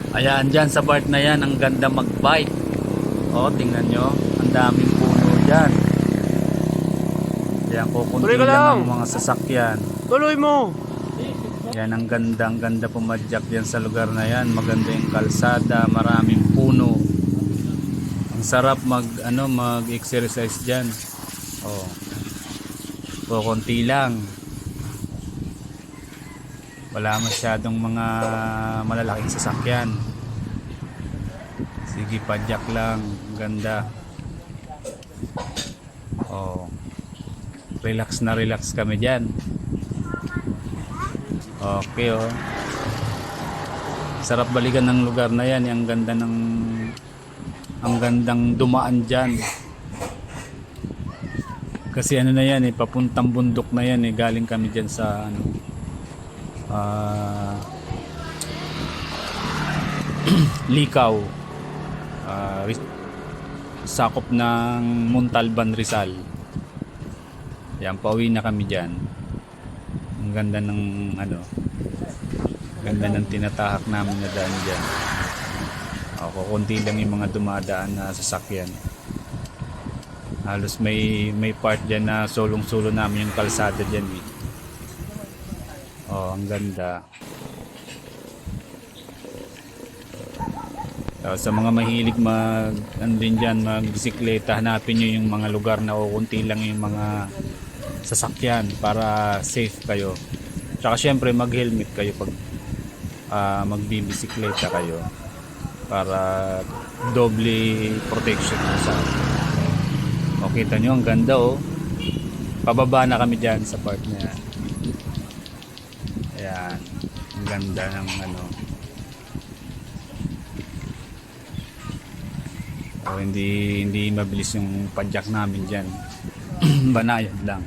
Ayan, dyan sa part na yan, ang ganda mag-bike. O, tingnan nyo, ang daming puno dyan. Yan, kukunti Tuloy ka lang lang. ang mga sasakyan. Tuloy mo. Yan, ang ganda pumadyak dyan sa lugar na yan. Maganda yung kalsada, maraming puno. Ang sarap mag-exercise dyan. O, kukunti lang. Wala masyadong mga malalaking sasakyan. Sige, padyak lang. Ganda. Oh. Relax na relax kami dyan. Okay, oh. Sarap balikan ng lugar na yan. Ang gandang dumaan dyan. Kasi ano na yan, papuntang bundok na yan, galing kami dyan sa Likaw, sakop ng Montalban, Rizal. Yan, pauwi na kami dyan. Ang ganda ng ganda ng tinatahak namin na daan dyan. Konti lang yung mga dumadaan na sasakyan. Halos may part dyan na solong-solo namin yung kalsada dyan . Ang ganda. Sa mga mahilig magbisikleta, hanapin nyo yung mga lugar na kukunti lang yung mga sasakyan para safe kayo. Tsaka syempre mag-helmet kayo pag magbibisikleta kayo para doble protection sa kita nyo, ang ganda pababa na kami dyan sa part na yan. Ayan, ang ganda ng hindi mabilis yung padyak namin dyan. Banayad lang.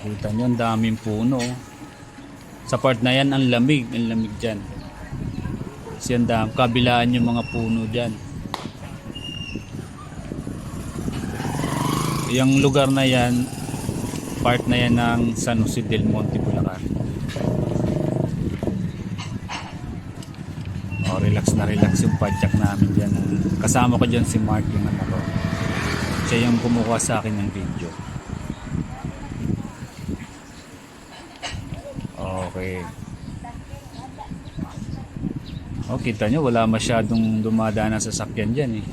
Kita nyo, ang daming puno. Sa part na yan, ang lamig dyan. Kasi kabilaan yung mga puno dyan. Yung lugar na yan, part na yan ng San Jose del Monte, Bulacan. Relax na relax yung padyak namin dyan. Kasama ko dyan si Mark, yung anak ko. Siya yung kumukuha sa akin ng video. Okay. Kita nyo, wala masyadong dumadaan na sasakyan dyan .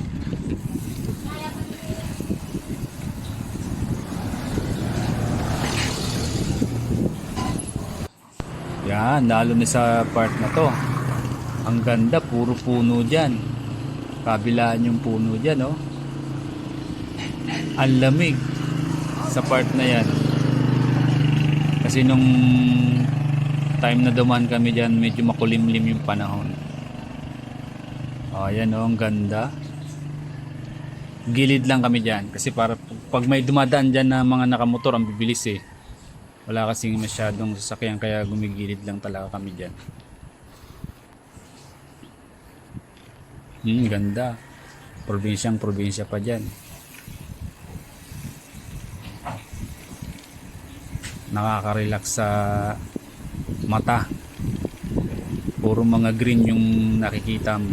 Yan, lalo na sa part na to. Ang ganda, puro puno dyan. Kabilaan yung puno dyan, Ang lamig sa part na yan. Kasi nung time na dumaan kami dyan, medyo makulimlim yung panahon. Ayan, ang ganda. Gilid lang kami dyan. Kasi para pag may dumadaan dyan na mga nakamotor, ang bibilis . Wala kasing masyadong sasakyan, kaya gumigilid lang talaga kami dyan. Ganda. Probinsya pa dyan. Nakaka-relax sa mata. Puro mga green yung nakikita mo.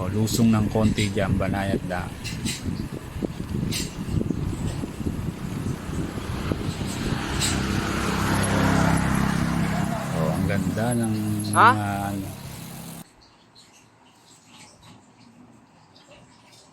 Lusong ng konti dyan, banayad lang. Ang ganda ng mga